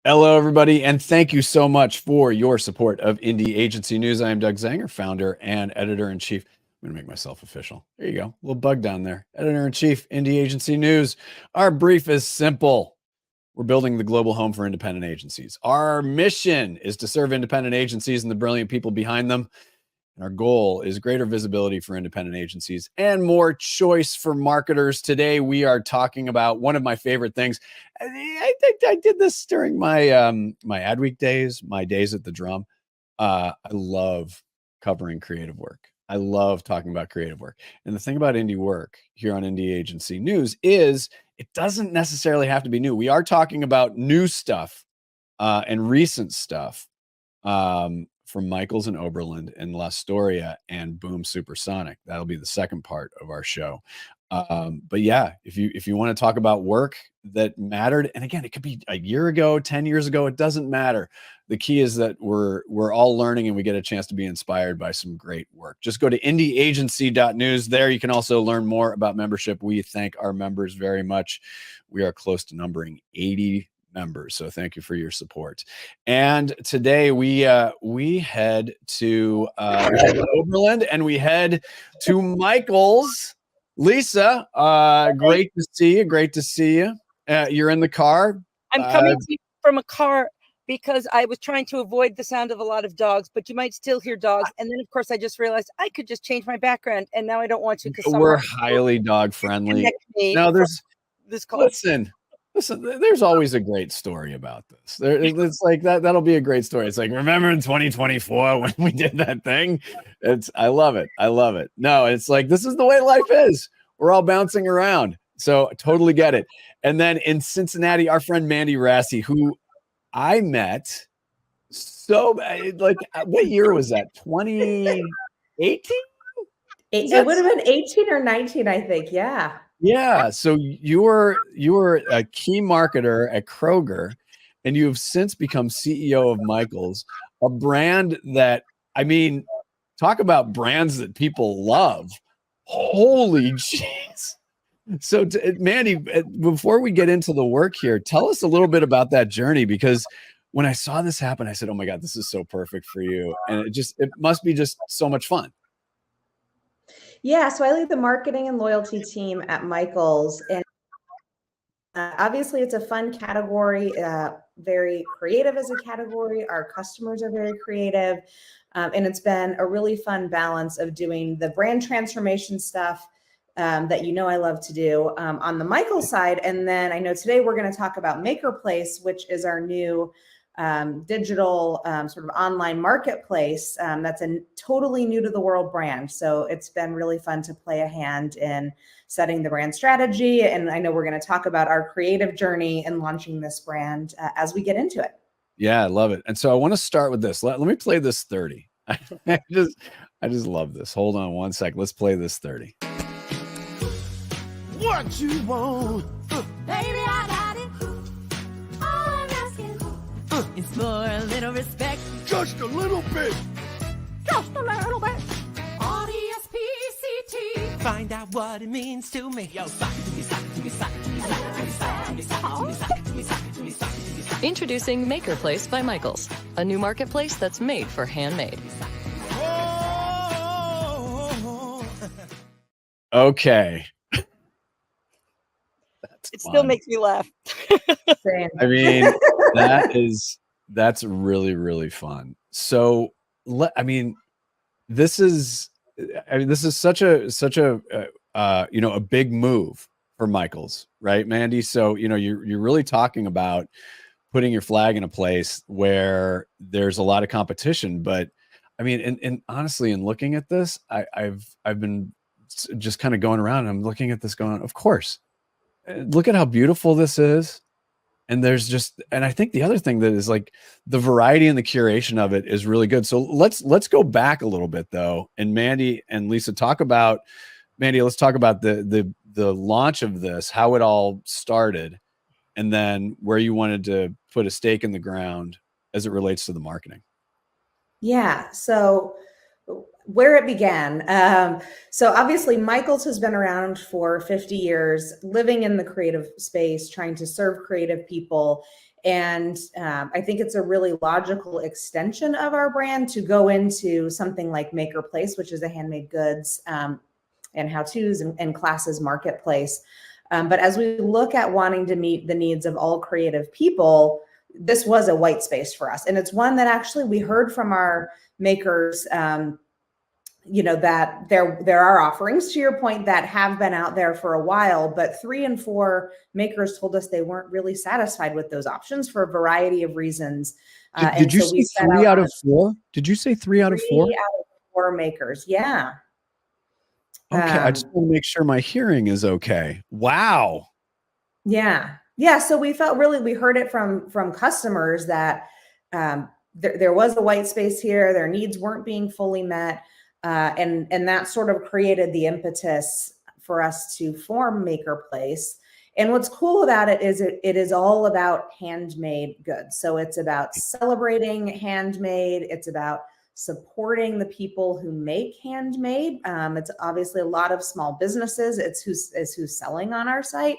Hello, everybody, and thank you so much for your support of Indie Agency News. I am Doug Zanger, founder and editor-in-chief. I'm going to make myself official. There you go. A little bug down there. Editor-in-chief, Indie Agency News. Our brief is simple. We're building the global home for independent agencies. Our mission is to serve independent agencies and the brilliant people behind them. And our goal is greater visibility for independent agencies and more choice for marketers. Today, we are talking about one of my favorite things. I think I did this during my my Adweek days, my days at the Drum. I love covering creative work. I love talking about creative work. And the thing about indie work here on Indie Agency News is it doesn't necessarily have to be new. We are talking about new stuff and recent stuff. From Michaels and Oberland and Storia and Boom Supersonic. That'll be the second part of our show. But yeah, if you want to talk about work that mattered, and again, it could be a year ago, 10 years ago, it doesn't matter. The key is that we're all learning and we get a chance to be inspired by some great work. Just go to indieagency.news. There you can also learn more about membership. We thank our members very much. We are close to numbering 80 members, so thank you for your support. And today we head to Oberland and we head to Michael's. Lisa, great to see you. Great to see you. You're in the car. I'm coming to you from a car because I was trying to avoid the sound of a lot of dogs, but you might still hear dogs. And then, of course, I just realized I could just change my background, and now I don't want to because we're highly dog friendly. No, there's this call. Listen, there's always a great story about this. It's like that'll be a great story. It's like, remember in 2024 when we did that thing? I love it. I love it. No, it's like, this is the way life is. We're all bouncing around. So I totally get it. And then in Cincinnati, our friend Mandy Rassi, who I met like, what year was that? 2018? It would have been 18 or 19, I think. Yeah. Yeah, so you were a key marketer at Kroger, and you have since become CEO of Michaels, a brand that, I mean, talk about brands that people love. Holy jeez. So, Mandy, before we get into the work here, tell us a little bit about that journey, because when I saw this happen, I said, oh my God, this is so perfect for you. And it must be just so much fun. Yeah, so I lead the marketing and loyalty team at Michaels, and obviously it's a fun category, very creative as a category. Our customers are very creative, and it's been a really fun balance of doing the brand transformation stuff that I love to do on the Michaels side. And then I know today we're going to talk about MakerPlace, which is our new digital sort of online marketplace that's a totally new to the world brand. So it's been really fun to play a hand in setting the brand strategy. And I know we're going to talk about our creative journey in launching this brand as we get into it. Yeah, I love it. And so I want to start with this. Let me play this 30. I just love this. Hold on one sec. Let's play this 30. What you want? Baby, I got it. All I'm asking is for a little respect. Just a little bit. Just a little bit. R-E-S-P-C-T. Find out what it means to me. Yo, sock it to me, sock it to me, sock it to me, sock it to me, sock it to me, sock it to me, sock it to me, sock it to me, sock it to me. Introducing MakerPlace by Michaels, a new marketplace that's made for handmade. Okay. It still makes me laugh. I mean, that's really, really fun. So, this is such a a big move for Michaels, right, Mandy? So, you're really talking about putting your flag in a place where there's a lot of competition. But I mean, and honestly, in looking at this, I've been just kind of going around and I'm looking at this going, of course. Look at how beautiful this is. And and I think the other thing that is like the variety and the curation of it is really good. So let's go back a little bit though. And Mandy and Lisa, let's talk about the launch of this, how it all started, and then where you wanted to put a stake in the ground as it relates to the marketing. Yeah. So where it began. So obviously Michaels has been around for 50 years, living in the creative space, trying to serve creative people. And I think it's a really logical extension of our brand to go into something like Maker Place, which is a handmade goods and how-tos and classes marketplace. But as we look at wanting to meet the needs of all creative people, this was a white space for us. And it's one that actually we heard from our makers, you know, that there are offerings, to your point, that have been out there for a while, but 3 and 4 makers told us they weren't really satisfied with those options for a variety of reasons. Did you say 3 out of 4? Did you say 3 out of 4? 3 out of 4 makers. Yeah. Okay. I just want to make sure my hearing is okay. Wow. Yeah. Yeah. So we felt we heard it from customers that there was a white space here. Their needs weren't being fully met. And that sort of created the impetus for us to form Maker Place. And what's cool about it is it is all about handmade goods. So it's about celebrating handmade. It's about supporting the people who make handmade. It's obviously a lot of small businesses. It's who's selling on our site.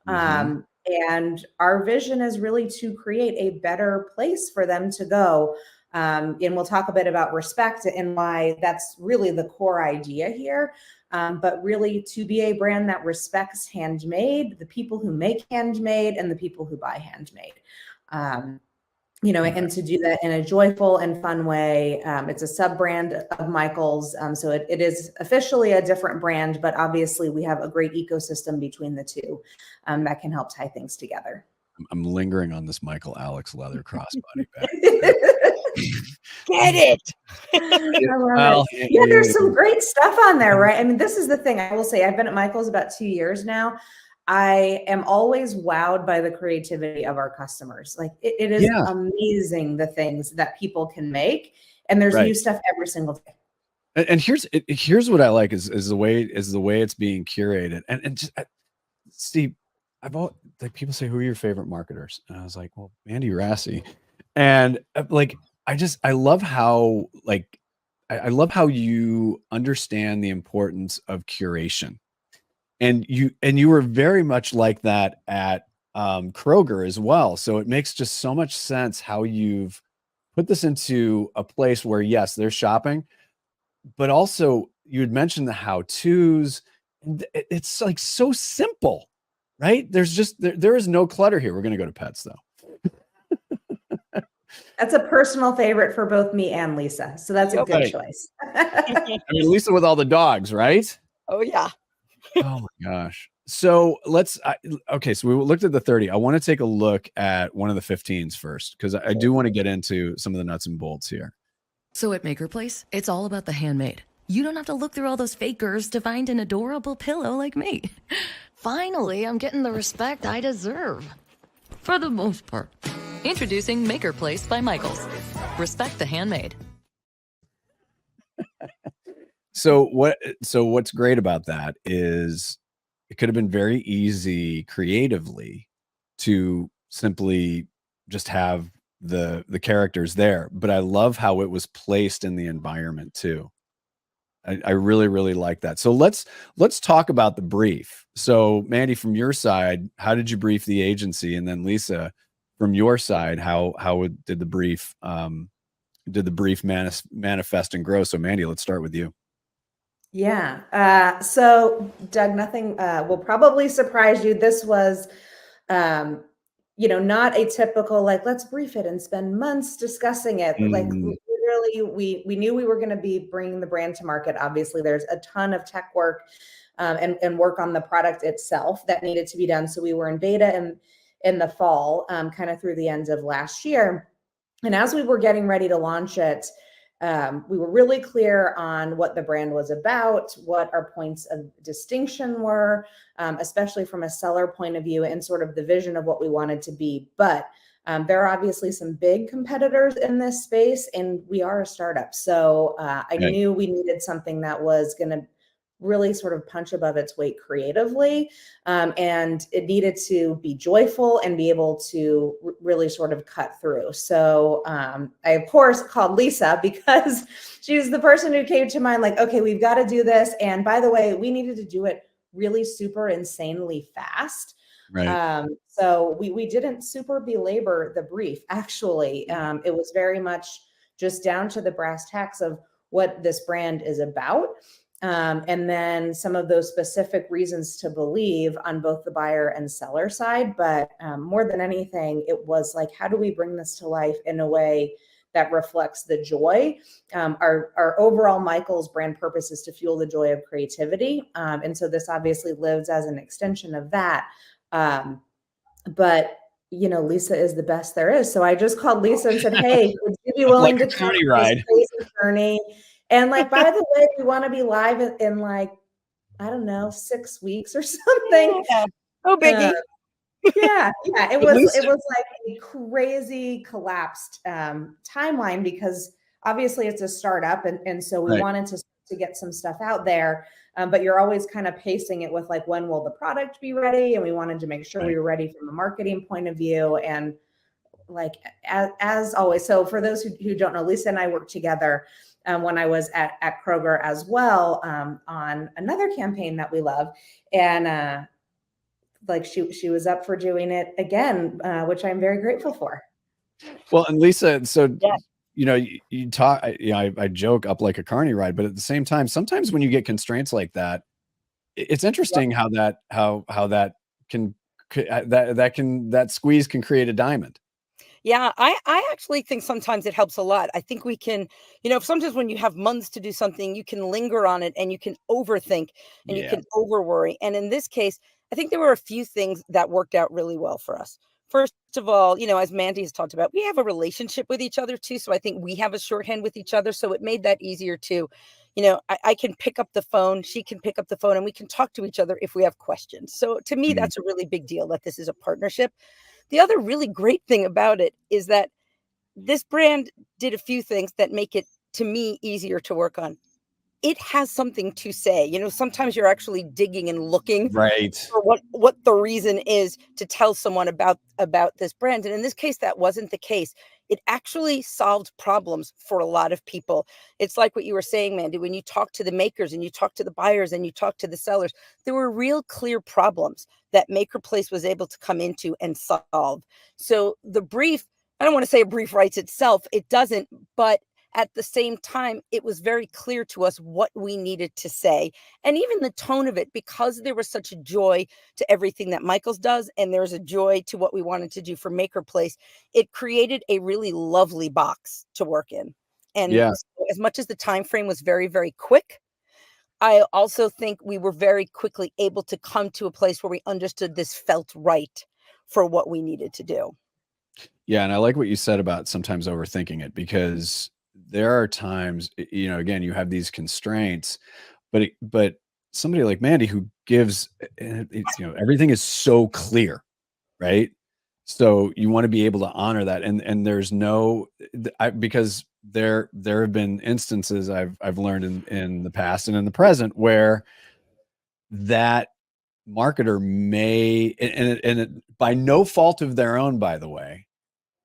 And our vision is really to create a better place for them to go. And we'll talk a bit about respect and why that's really the core idea here. But really to be a brand that respects handmade, the people who make handmade and the people who buy handmade. You know, and to do that in a joyful and fun way. It's a sub brand of Michaels. So it is officially a different brand, but obviously we have a great ecosystem between the two that can help tie things together. I'm lingering on this Michael Alex leather crossbody bag. Get it. Yeah, there's some great stuff on there, right? I mean, this is the thing I will say. I've been at Michael's about 2 years now. I am always wowed by the creativity of our customers. Like it is amazing the things that people can make, and there's new stuff every single day. And here's what I like is the way it's being curated. And just Steve, like people say, who are your favorite marketers? And I was like, well, Mandy Rassi. And like I love how I love how you understand the importance of curation. And you were very much like that at Kroger as well. So it makes just so much sense how you've put this into a place where, yes, they're shopping, but also you had mentioned the how-tos. It's like so simple, right? There's just, there is no clutter here. We're going to go to pets though. That's a personal favorite for both me and Lisa. So that's a good choice. I mean, Lisa with all the dogs, right? Oh yeah. Oh my gosh. So okay. So we looked at the 30. I want to take a look at one of the 15s first, because I do want to get into some of the nuts and bolts here. So at Maker Place, it's all about the handmade. You don't have to look through all those fakers to find an adorable pillow like me. Finally, I'm getting the respect I deserve. For the most part. Introducing Maker Place by Michaels. Respect the handmade. So what's great about that is it could have been very easy creatively to simply just have the characters there, but I love how it was placed in the environment too. I really, really like that. So let's talk about the brief. So Mandy, from your side, how did you brief the agency? And then Lisa, from your side, how did the brief manifest and grow? So Mandy, let's start with you. Yeah. So Doug, nothing will probably surprise you. This was, not a typical, like, let's brief it and spend months discussing it. Like literally we knew we were going to be bringing the brand to market. Obviously there's a ton of tech work and work on the product itself that needed to be done. So we were in beta in the fall, kind of through the end of last year. And as we were getting ready to launch it, we were really clear on what the brand was about, what our points of distinction were, especially from a seller point of view, and sort of the vision of what we wanted to be. But there are obviously some big competitors in this space, and we are a startup. So I knew we needed something that was going to really sort of punch above its weight creatively. And it needed to be joyful and be able to really sort of cut through. So I, of course, called Lisa because she's the person who came to mind like, okay, we've got to do this. And by the way, we needed to do it really super insanely fast. Right. So we didn't super belabor the brief. Actually, it was very much just down to the brass tacks of what this brand is about. And then some of those specific reasons to believe on both the buyer and seller side. But more than anything, it was like, how do we bring this to life in a way that reflects the joy? Our overall Michael's brand purpose is to fuel the joy of creativity. And so this obviously lives as an extension of that. But Lisa is the best there is. So I just called Lisa and said, hey, would you be willing Like to a come pony on this ride. crazy journey? And like, by the way, we want to be live in like, I don't know, 6 weeks or something. Yeah. Oh, biggie. Yeah. It But was Lisa, like a crazy collapsed timeline because obviously it's a startup, and so we right. wanted to get some stuff out there. But you're always kind of pacing it with like, when will the product be ready? And we wanted to make sure we were ready from a marketing point of view. And like, as always, so for those who don't know, Lisa and I worked together when I was at Kroger as well, on another campaign that we love. And like she was up for doing it again, which I'm very grateful for. Well, and Lisa, so Yeah. you talk, I joke up like a carny ride, but at the same time, sometimes when you get constraints like that, it's interesting how that can that squeeze can create a diamond. Yeah, I actually think sometimes it helps a lot. I think we can, sometimes when you have months to do something, you can linger on it and you can overthink and you Yeah. can over worry. And in this case, I think there were a few things that worked out really well for us. First of all, as Mandy has talked about, we have a relationship with each other too. So I think we have a shorthand with each other. So it made that easier too. I can pick up the phone, she can pick up the phone, and we can talk to each other if we have questions. So to me, Mhm. that's a really big deal that this is a partnership. The other really great thing about it is that this brand did a few things that make it, to me, easier to work on. It has something to say. Sometimes you're actually digging and looking Right. for what the reason is to tell someone about this brand. And in this case, that wasn't the case. It actually solved problems for a lot of people. It's like what you were saying, Mandy, when you talk to the makers and you talk to the buyers and you talk to the sellers, there were real clear problems that Maker Place was able to come into and solve. So the brief, I don't want to say a brief writes itself, it doesn't, but at the same time, it was very clear to us what we needed to say. And even the tone of it, because there was such a joy to everything that Michael's does, and there's a joy to what we wanted to do for Maker Place, it created a really lovely box to work in. And Yeah. so as much as the time frame was very, very quick, I also think we were very quickly able to come to a place where we understood this felt right for what we needed to do. Yeah, and I like what you said about sometimes overthinking it, because there are times, again, you have these constraints, but somebody like Mandy who gives, it's, everything is so clear, right? So you want to be able to honor that, and there's no, because there have been instances I've learned in the past and in the present where that marketer may, by no fault of their own, by the way,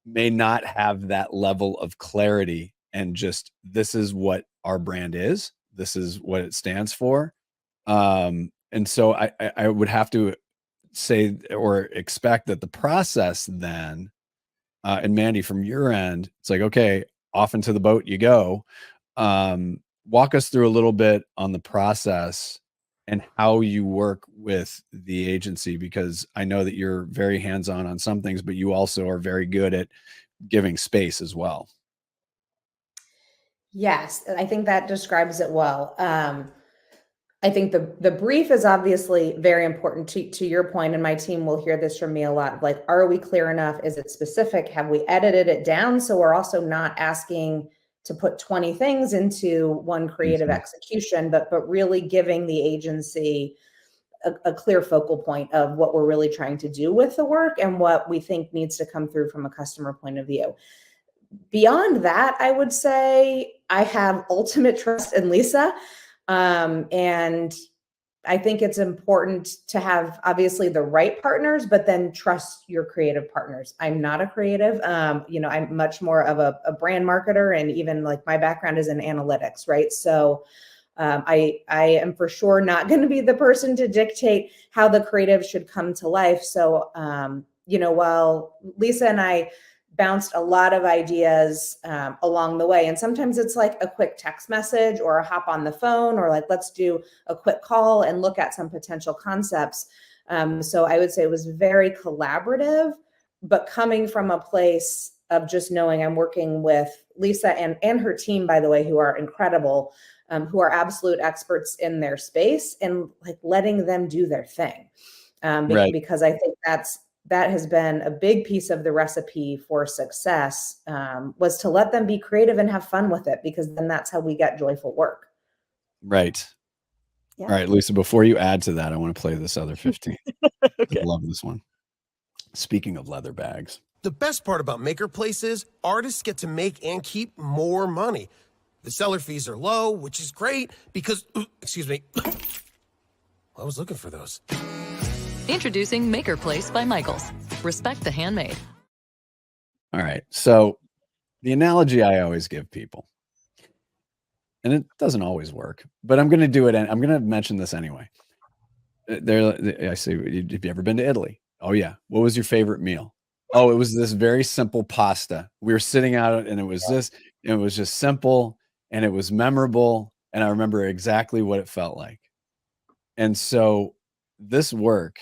may not have that level of clarity, and just, this is what our brand is, this is what it stands for. And so I would have to say or expect that the process then, and Mandy, from your end, it's like, okay, off into the boat you go. Walk us through a little bit on the process and how you work with the agency, because I know that you're very hands-on on some things, but you also are very good at giving space as well. Yes, I think that describes it well. I think the brief is obviously very important to your point, and my team will hear this from me a lot. Like, are we clear enough? Is it specific? Have we edited it down? So we're also not asking to put 20 things into one creative execution, but really giving the agency a clear focal point of what we're really trying to do with the work and what we think needs to come through from a customer point of view. Beyond that, I would say I have ultimate trust in Lisa. And I think it's important to have obviously the right partners, but then trust your creative partners. I'm not a creative. I'm much more of a brand marketer, and even like my background is in analytics, right? So I am for sure not going to be the person to dictate how the creative should come to life. So, while Lisa and I bounced a lot of ideas along the way, and sometimes it's like a quick text message or a hop on the phone, or like, let's do a quick call and look at some potential concepts. So I would say it was very collaborative, but coming from a place of just knowing I'm working with Lisa and her team, by the way, who are incredible, who are absolute experts in their space, and like letting them do their thing. Because I think that has been a big piece of the recipe for success, was to let them be creative and have fun with it, because then that's how we get joyful work. Right. Yeah. All right, Lisa, before you add to that, I want to play this other 15. Okay. I love this one. Speaking of leather bags. The best part about Maker Place is artists get to make and keep more money. The seller fees are low, which is great because, excuse me, I was looking for those. Introducing Maker Place by Michaels. Respect the handmade. All right. So the analogy I always give people, and it doesn't always work, but I'm going to do it. And I'm going to mention this anyway. I say, have you ever been to Italy? Oh yeah. What was your favorite meal? Oh, it was this very simple pasta. We were sitting out and it was this, and it was just simple and it was memorable. And I remember exactly what it felt like. And so this work,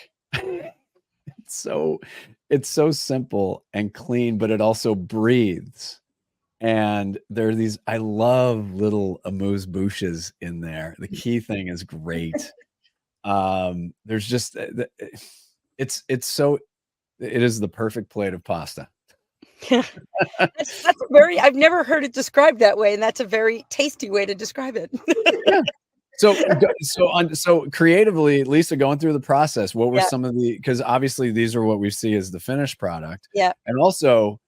it's so simple and clean, but it also breathes. And there are these, I love little amuse bouches in there. The key thing is great. There's just, it is the perfect plate of pasta. That's very, I've never heard it described that way. And that's a very tasty way to describe it. Yeah. So creatively, Lisa, going through the process, what were some of the, because obviously these are what we see as the finished product. Yeah. And also,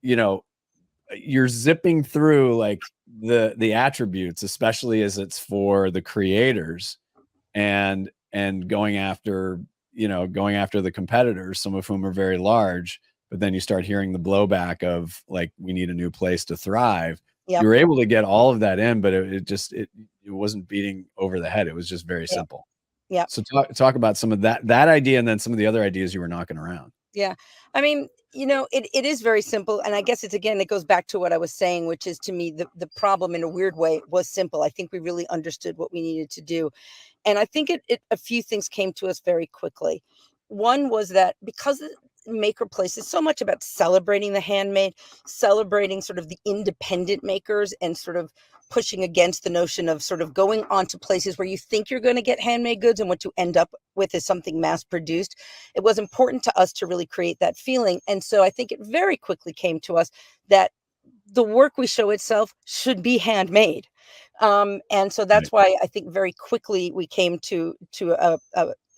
you're zipping through like the attributes, especially as it's for the creators, and going after the competitors, some of whom are very large, but then you start hearing the blowback of like, we need a new place to thrive. Yep. You were able to get all of that in, but it wasn't beating over the head. It was just very simple. Yeah. So talk about some of that idea, and then some of the other ideas you were knocking around. Yeah. I mean, it is very simple. And I guess it goes back to what I was saying, which is, to me, the problem in a weird way was simple. I think we really understood what we needed to do. And I think a few things came to us very quickly. One was that because Maker Place is so much about celebrating the handmade, celebrating sort of the independent makers, and sort of pushing against the notion of sort of going onto places where you think you're going to get handmade goods and what you end up with is something mass produced. It was important to us to really create that feeling. And so I think it very quickly came to us that the work we show itself should be handmade. And so that's why I think very quickly we came to a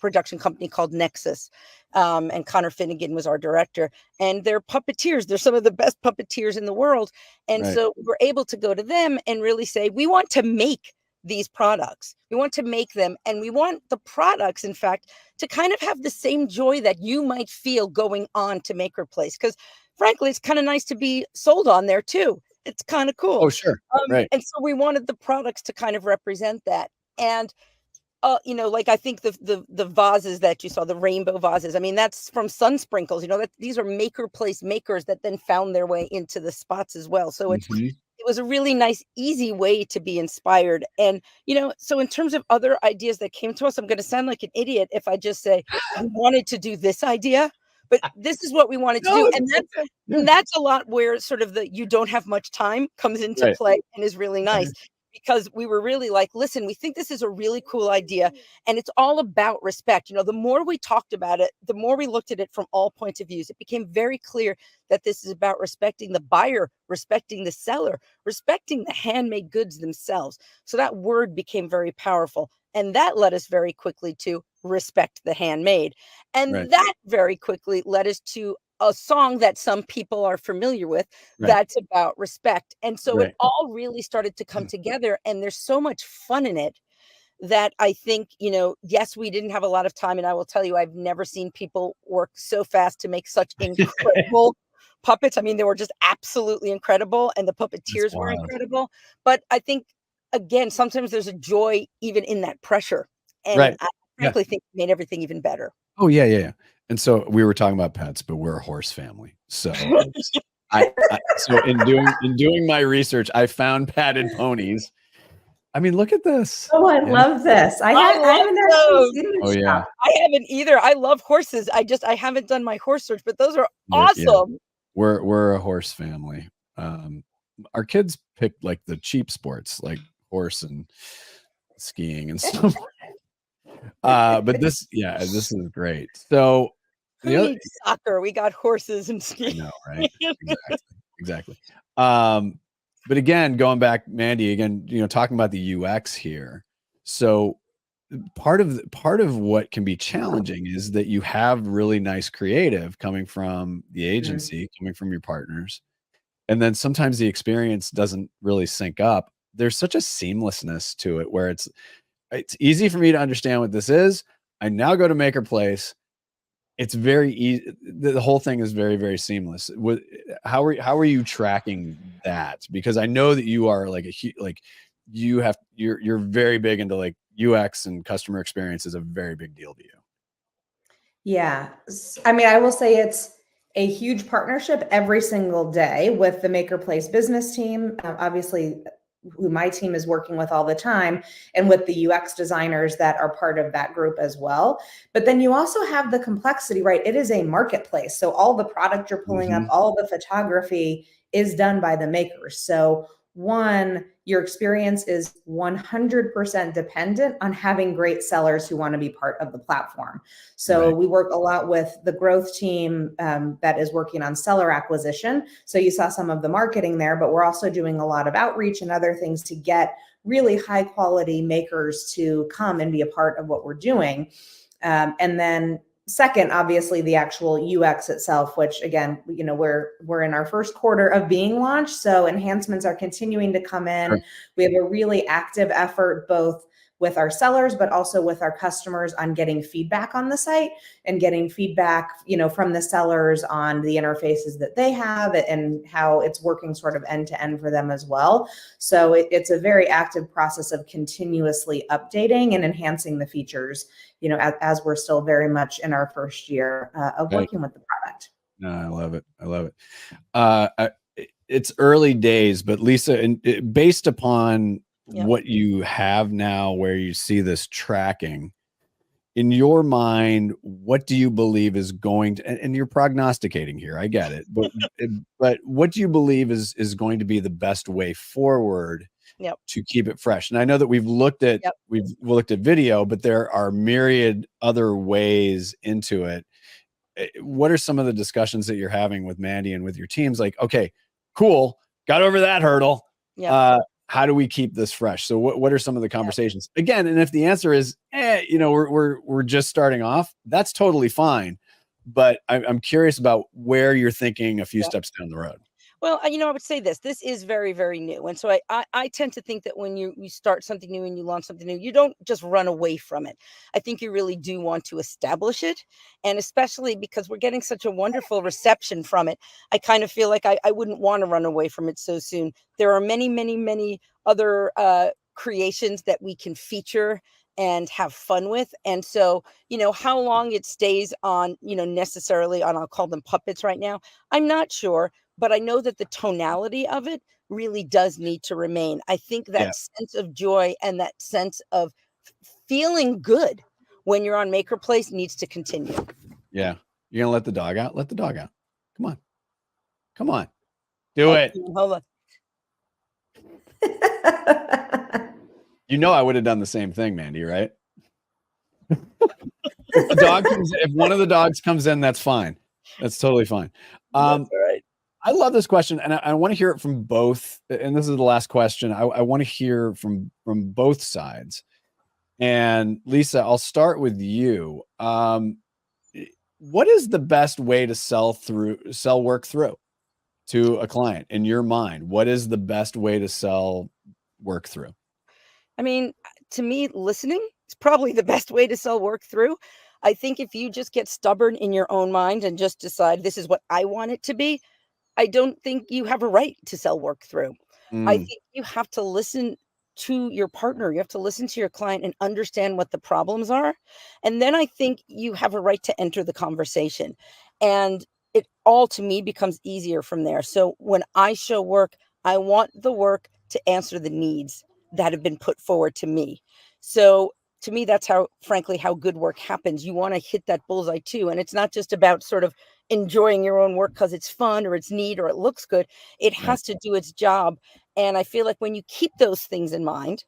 production company called Nexus. And Connor Finnegan was our director, and they're puppeteers. They're some of the best puppeteers in the world. And so we're able to go to them and really say, we want to make these products. We want to make them. And we want the products, in fact, to kind of have the same joy that you might feel going on to Maker Place. Because frankly, it's kind of nice to be sold on there too. It's kind of cool. Oh, sure. Right. And so we wanted the products to kind of represent that. And like I think the vases that you saw, the rainbow vases, I mean, that's from Sun Sprinkles, that these are Maker Place makers that then found their way into the spots as well. So it was a really nice, easy way to be inspired. And, so in terms of other ideas that came to us, I'm going to sound like an idiot if I just say we wanted to do this idea, but this is what we wanted to do. And that's a lot where sort of you don't have much time comes into play and is really nice. Because we were really like, listen, we think this is a really cool idea. And it's all about respect. The more we talked about it, the more we looked at it from all points of views. It became very clear that this is about respecting the buyer, respecting the seller, respecting the handmade goods themselves. So that word became very powerful. And that led us very quickly to respect the handmade. And that very quickly led us to a song that some people are familiar with that's about respect. And so it all really started to come together, and there's so much fun in it that I think, yes, we didn't have a lot of time. And I will tell you, I've never seen people work so fast to make such incredible puppets. I mean, they were just absolutely incredible, and the puppeteers were incredible. But I think again, sometimes there's a joy even in that pressure. And Right. I Yeah. frankly think it made everything even better. Oh, yeah, yeah, yeah. And so we were talking about pets, but we're a horse family. So so in doing my research, I found padded ponies. I mean, look at this. Oh, I Yeah. love this. I love haven't actually those. seen Oh, this yeah. shop. I haven't either. I love horses. I haven't done my horse search, but those are Yeah. awesome. We're a horse family. Our kids picked like the cheap sports, like horse and skiing and stuff. But this is great. So Who the other, needs soccer? We got horses and I skiing. know, right? Exactly. But again, going back, Mandy, again, talking about the UX here. So part of what can be challenging is that you have really nice creative coming from the agency, coming from your partners, and then sometimes the experience doesn't really sync up. There's such a seamlessness to it where it's easy for me to understand what this is. I now go to Maker Place. It's very easy. The whole thing is very, very seamless. How are you tracking that? Because I know that you are like you're very big into like UX, and customer experience is a very big deal to you. Yeah. I mean, I will say it's a huge partnership every single day with the Maker Place business team. Obviously, who my team is working with all the time, and with the UX designers that are part of that group as well. But then you also have the complexity, right? It is a marketplace. So all the product you're pulling up, all the photography is done by the makers. So one, your experience is 100% dependent on having great sellers who want to be part of the platform. So Right. we work a lot with the growth team that is working on seller acquisition. So you saw some of the marketing there, but we're also doing a lot of outreach and other things to get really high quality makers to come and be a part of what we're doing. And then second, obviously the actual UX itself, which again, we're in our first quarter of being launched. So enhancements are continuing to come in. Sure. We have a really active effort, both with our sellers, but also with our customers, on getting feedback on the site and getting feedback, from the sellers on the interfaces that they have and how it's working sort of end to end for them as well. So it's a very active process of continuously updating and enhancing the features, as we're still very much in our first year of working with the product. No, I love it. I love it. It's early days, but Lisa, and based upon what you have now, where you see this tracking, in your mind, what do you believe is going to, and you're prognosticating here, I get it, but what do you believe is going to be the best way forward to keep it fresh? And I know that we've looked at video, but there are myriad other ways into it. What are some of the discussions that you're having with Mandy and with your teams? Like, okay, cool, got over that hurdle. How do we keep this fresh? So what are some of the conversations again? And if the answer is, we're just starting off, that's totally fine. But I'm curious about where you're thinking a few steps down the road. Well, I would say this is very, very new. And so I tend to think that when you start something new and you launch something new, you don't just run away from it. I think you really do want to establish it. And especially because we're getting such a wonderful reception from it, I kind of feel like I wouldn't want to run away from it so soon. There are many, many, many other creations that we can feature and have fun with. And so, how long it stays on, necessarily on, I'll call them puppets right now, I'm not sure. But I know that the tonality of it really does need to remain. I think that sense of joy and that sense of feeling good when you're on Maker Place needs to continue. Yeah. You're gonna let the dog out? Let the dog out. Come on. Do it. Hold on. I would have done the same thing, Mandy, right? If one of the dogs comes in, that's fine. That's totally fine. That's all right. I love this question, and I want to hear it from both. And this is the last question. I want to hear from both sides. And Lisa, I'll start with you. What is the best way to sell work through to a client in your mind? What is the best way to sell work through? I mean, to me, listening is probably the best way to sell work through. I think if you just get stubborn in your own mind and just decide this is what I want it to be, I don't think you have a right to sell work through. I think you have to listen to your partner. You have to listen to your client and understand what the problems are. And then I think you have a right to enter the conversation. And it all to me becomes easier from there. So when I show work, I want the work to answer the needs that have been put forward to me. So to me, that's how, frankly, how good work happens. You want to hit that bullseye too. And it's not just about sort of enjoying your own work because it's fun or it's neat or it looks good. It has to do its job. And I feel like when you keep those things in mind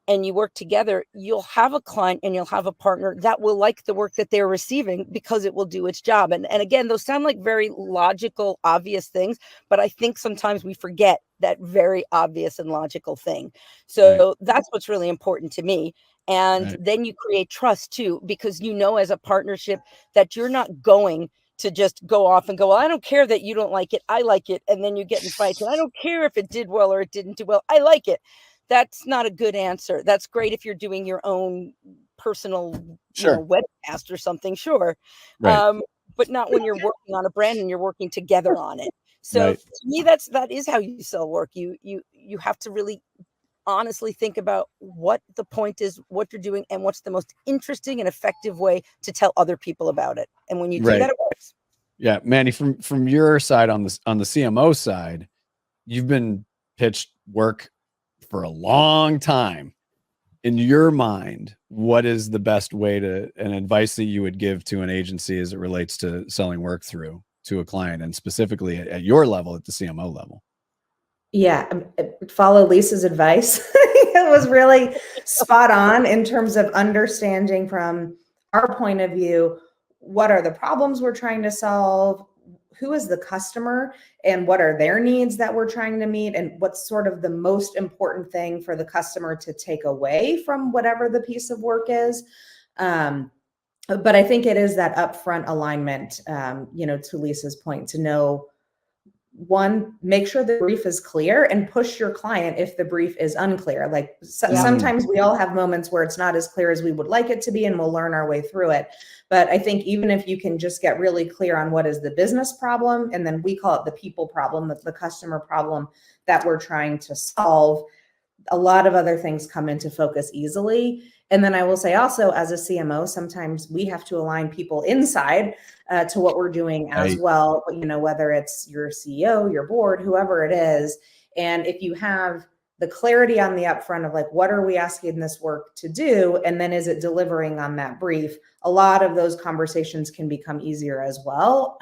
and you work together, you'll have a client and you'll have a partner that will like the work that they're receiving because it will do its job. And again, those sound like very logical, obvious things, but I think sometimes we forget that very obvious and logical thing. So that's what's really important to me. And then you create trust too, because you know, as a partnership, that you're not going to just go off and go, well, I don't care that you don't like it. I like it. And then you get in fights. And I don't care if it did well or it didn't do well. I like it. That's not a good answer. That's great if you're doing your own personal webcast or something, sure. But not when you're working on a brand and you're working together on it. So to me, that is how you sell work. You have to really honestly think about what the point is, what you're doing, and what's the most interesting and effective way to tell other people about it. And when you do that, it works. Yeah, Manny, from your side on the CMO side, you've been pitched work for a long time. In your mind, what is the best way and advice that you would give to an agency as it relates to selling work through to a client, and specifically at your level, at the CMO level? Yeah, follow Lisa's advice. It was really spot on in terms of understanding from our point of view, what are the problems we're trying to solve? Who is the customer and what are their needs that we're trying to meet? And what's sort of the most important thing for the customer to take away from whatever the piece of work is? But I think it is that upfront alignment, to Lisa's point, to know, one, make sure the brief is clear and push your client if the brief is unclear. Like sometimes we all have moments where it's not as clear as we would like it to be, and we'll learn our way through it. But I think even if you can just get really clear on what is the business problem, and then we call it the people problem, the customer problem that we're trying to solve, a lot of other things come into focus easily. And then I will say also, as a CMO, sometimes we have to align people inside to what we're doing as well, whether it's your CEO, your board, whoever it is. And if you have the clarity on the upfront of like, what are we asking this work to do? And then is it delivering on that brief? A lot of those conversations can become easier as well.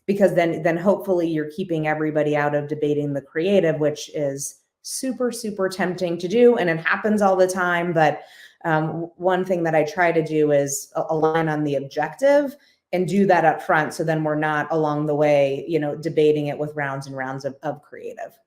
Because then hopefully you're keeping everybody out of debating the creative, which is super, super tempting to do. And it happens all the time. But one thing that I try to do is align on the objective and do that up front. So then we're not along the way, debating it with rounds and rounds of creative.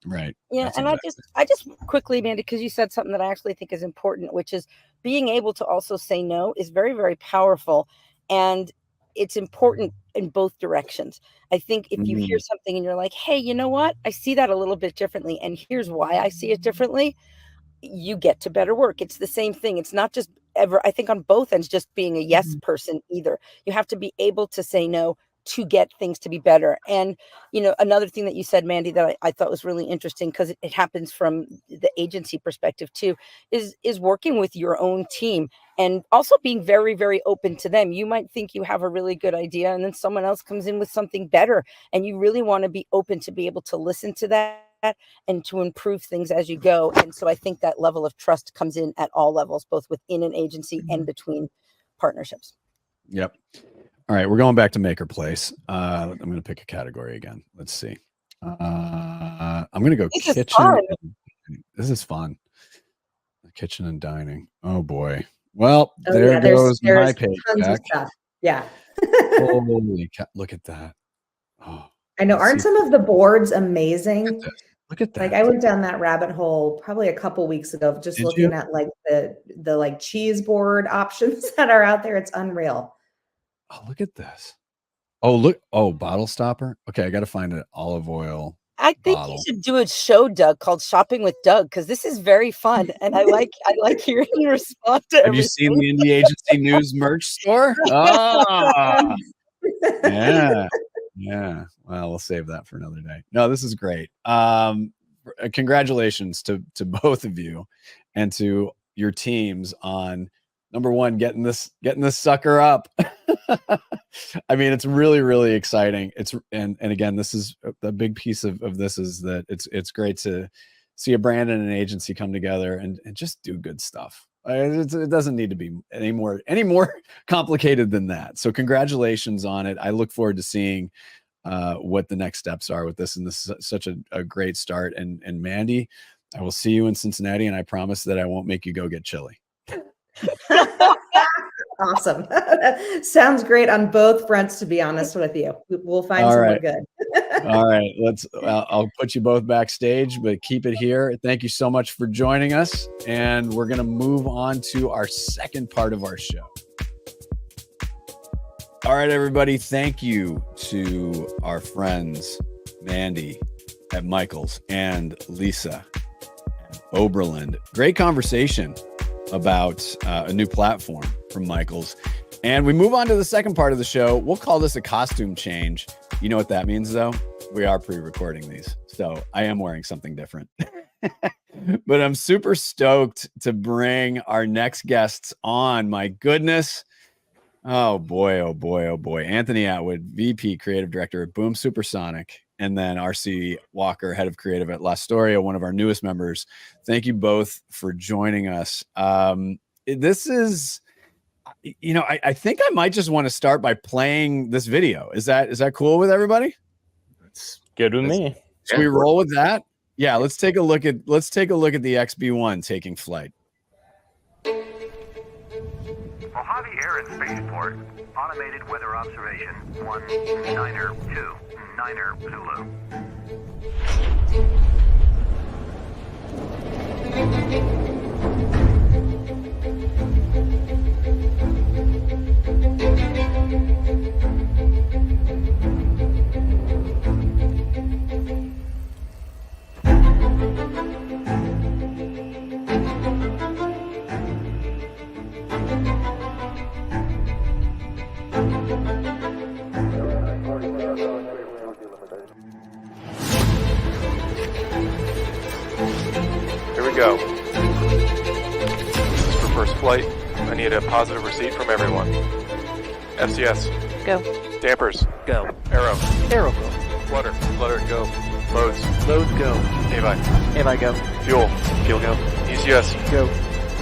Right. Yeah. That's And exactly. I just quickly, Amanda, because you said something that I actually think is important, which is being able to also say no is very, very powerful. And it's important in both directions. I think if you hear something and you're like, hey, you know what? I see that a little bit differently. And here's why I see it differently. You get to better work. It's the same thing. It's not just I think on both ends, just being a yes person either. You have to be able to say no to get things to be better. And, another thing that you said, Mandy, that I thought was really interesting, because it happens from the agency perspective too, is working with your own team and also being very, very open to them. You might think you have a really good idea and then someone else comes in with something better, and you really want to be open to be able to listen to that and to improve things as you go. And so I think that level of trust comes in at all levels, both within an agency and between partnerships. Yep. All right, we're going back to Maker Place. I'm going to pick a category again. Let's see. I'm going to go kitchen. This is fun. Kitchen and dining. Oh boy. Well, there goes my paycheck. Yeah. Holy cow, look at that. Oh, I know. Aren't some of the boards amazing? Look at that. Like I went down that rabbit hole probably a couple weeks ago, just looking at like the like cheese board options that are out there. It's unreal. Oh, look at this. Oh, look. Oh, bottle stopper. Okay, I got to find an olive oil. I think you should do a show, Doug, called Shopping with Doug, because this is very fun, and I like hearing your response to everything. Have you seen the Indie Agency News merch store? Ah, yeah. Well, we'll save that for another day. No, this is great. congratulations to both of you and to your teams on number one, getting this sucker up. I mean, it's really, really exciting. And again, this is the big piece of this is that it's great to see a brand and an agency come together and just do good stuff. It doesn't need to be any more complicated than that. So congratulations on it. I look forward to seeing what the next steps are with this. And this is such a great start. And Mandy, I will see you in Cincinnati, and I promise that I won't make you go get chili. Awesome. Sounds great on both fronts, to be honest with you. We'll find someone good. All right, I'll put you both backstage, but keep it here. Thank you so much for joining us. And we're going to move on to our second part of our show. All right, everybody. Thank you to our friends, Mandy at Michaels and Lisa at Oberland. Great conversation about a new platform from Michaels. And we move on to the second part of the show. We'll call this a costume change. You know what that means, though? We are pre-recording these, so I am wearing something different. But I'm super stoked to bring our next guests on. My goodness. Oh boy, oh boy, oh boy. Anthony Atwood, VP Creative Director at Boom Supersonic, and then RC Walker, Head of Creative at Storia, one of our newest members. Thank you both for joining us. This is, I think I might just want to start by playing this video. Is that cool with everybody? It's good with me. Should we roll with that? Yeah, let's take a look at the XB1 taking flight. Mojave Air and Spaceport, automated weather observation, 192 Niner Zulu. Here we go. This is for first flight. I need a positive receipt from everyone. FCS. Go. Dampers. Go. Aero. Aero go. Flutter. Flutter, go. Loads. Loads go. Avi. Avi go. Fuel. Fuel go. ECS. Go.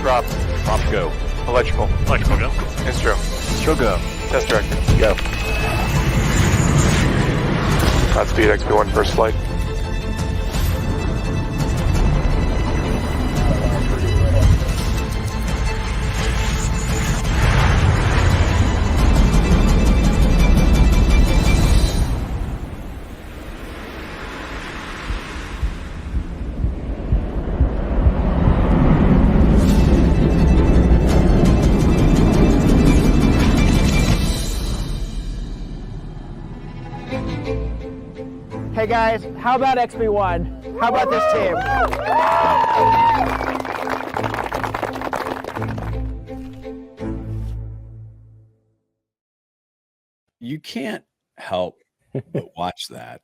Drop. Drop go. Electrical. Electrical go. Instro. Instro go. Test director. Go. Godspeed XB1 first flight. Hey guys, how about XB1? How about this team? You can't help but watch that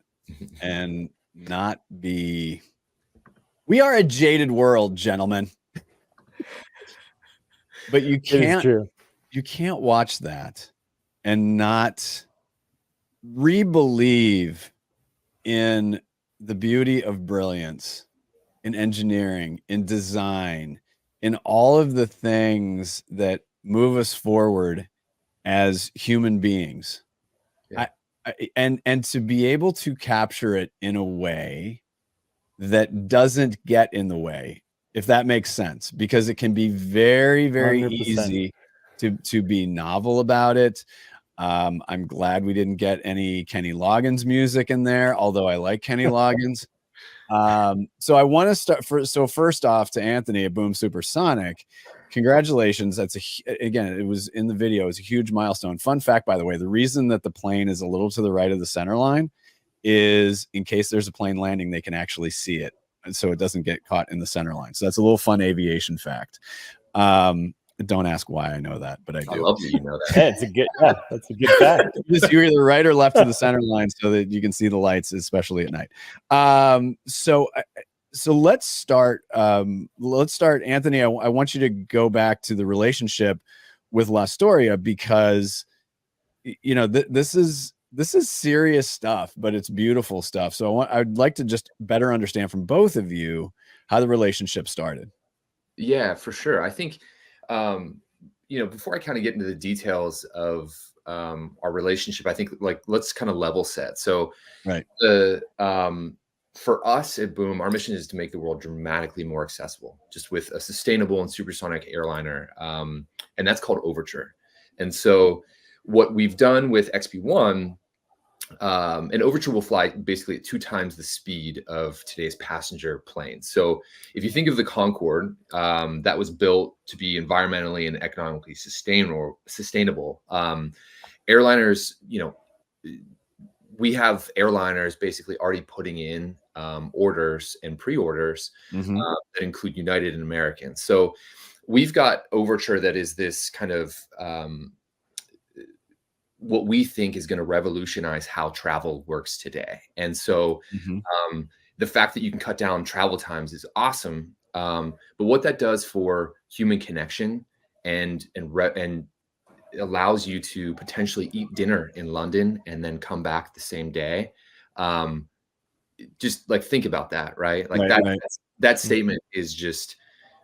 and not be. We are a jaded world, gentlemen. But you can't watch that and not re-believe in the beauty of brilliance, in engineering, in design, in all of the things that move us forward as human beings. Yeah. And to be able to capture it in a way that doesn't get in the way, if that makes sense, because it can be very, very 100%. Easy to be novel about it. I'm glad we didn't get any Kenny Loggins music in there, although I like Kenny Loggins. So I want to start first off to Anthony at Boom Supersonic. Congratulations. Again, it was in the video. It was a huge milestone. Fun fact, by the way, the reason that the plane is a little to the right of the center line is in case there's a plane landing, they can actually see it. And so it doesn't get caught in the center line. So that's a little fun aviation fact. Don't ask why I know that, but I do. I love that you know that. That's a good fact. You're either right or left of the center line so that you can see the lights, especially at night. So So let's start. Anthony. I want you to go back to the relationship with La Storia, because you know this is serious stuff, but it's beautiful stuff. So I'd like to just better understand from both of you how the relationship started. Yeah, for sure. I think, before I kind of get into the details of our relationship, I think like let's kind of level set. So, right. For us at Boom, our mission is to make the world dramatically more accessible, just with a sustainable and supersonic airliner, and that's called Overture. And so, what we've done with XB1. And Overture will fly basically at 2 times the speed of today's passenger planes. So if you think of the Concorde, that was built to be environmentally and economically sustainable. Airliners, we have airliners basically already putting in orders and pre-orders that include United and American. So we've got Overture that is this kind of what we think is going to revolutionize how travel works today. And so the fact that you can cut down travel times is awesome. But what that does for human connection and allows you to potentially eat dinner in London and then come back the same day. Just like think about that, right? Like that statement is just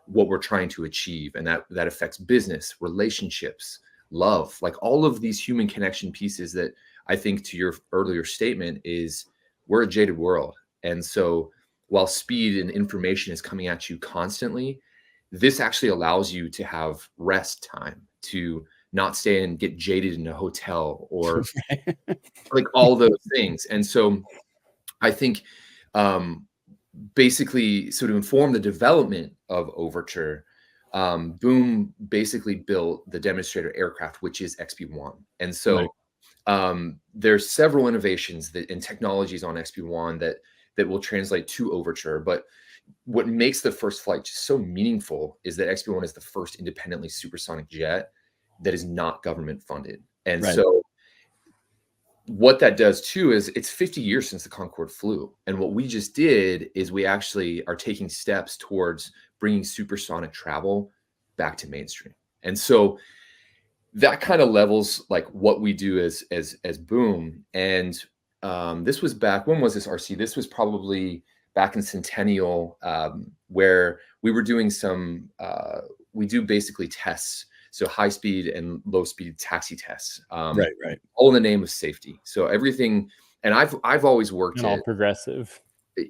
what we're trying to achieve. And that affects business, relationships, love, like all of these human connection pieces that I think, to your earlier statement, is we're a jaded world. And so while speed and information is coming at you constantly, this actually allows you to have rest time, to not stay and get jaded in a hotel or like all those things. And so I think basically, so to inform the development of Overture, Boom basically built the demonstrator aircraft, which is XB1. And so there's several innovations and technologies on XB1 that will translate to Overture. But what makes the first flight just so meaningful is that XB1 is the first independently supersonic jet that is not government funded. And so what that does too is it's 50 years since the Concorde flew. And what we just did is we actually are taking steps towards bringing supersonic travel back to mainstream. And so that kind of levels like what we do as Boom. And this was back, when was this, RC? This was probably back in Centennial, where we were doing some, we do basically tests. So high speed and low speed taxi tests, all in the name of safety. So everything, and I've always worked all progressive.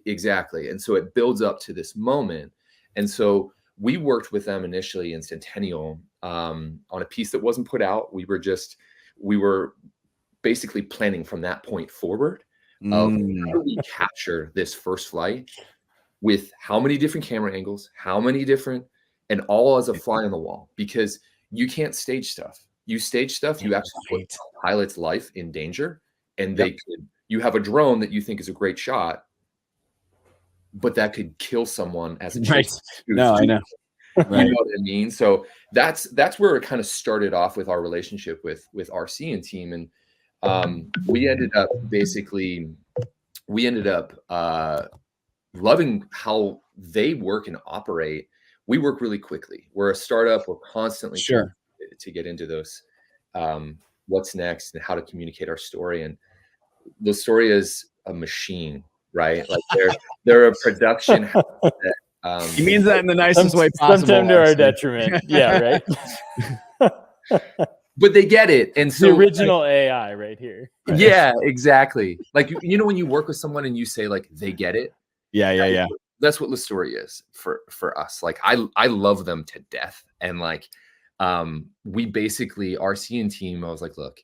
Exactly. And so it builds up to this moment. And so we worked with them initially in Centennial on a piece that wasn't put out. We were basically planning from that point forward of how do we capture this first flight with how many different camera angles, how many different, and all as a fly on the wall, because you can't stage stuff. You stage stuff, you actually put a pilot's life in danger, and you have a drone that you think is a great shot, but that could kill someone as a chase. No, I know. You know what I mean? So that's where it kind of started off with our relationship with RC and team. And we ended up loving how they work and operate. We work really quickly. We're a startup. We're constantly to get into those what's next and how to communicate our story. And the story is a machine, right? Like they're a production house that, he means that in the nicest way possible. Sometimes to our detriment. Yeah, right. But they get it. And so the original AI right here. Right? Yeah, exactly. Like, when you work with someone and you say like, they get it. Yeah. That's what the story is for us. Like I love them to death. And like, we basically, RC and team, I was like, look,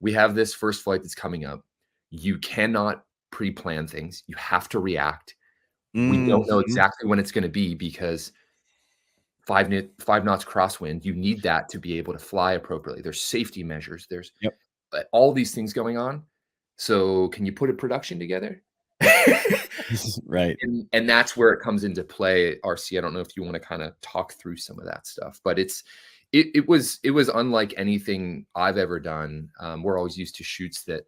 we have this first flight that's coming up. You cannot pre-plan things. You have to react. We don't know exactly when it's going to be, because 5 knots crosswind, you need that to be able to fly appropriately. There's safety measures. There's all these things going on. So can you put a production together? Right. And that's where it comes into play. RC, I don't know if you want to kind of talk through some of that stuff, but it was unlike anything I've ever done. We're always used to shoots that,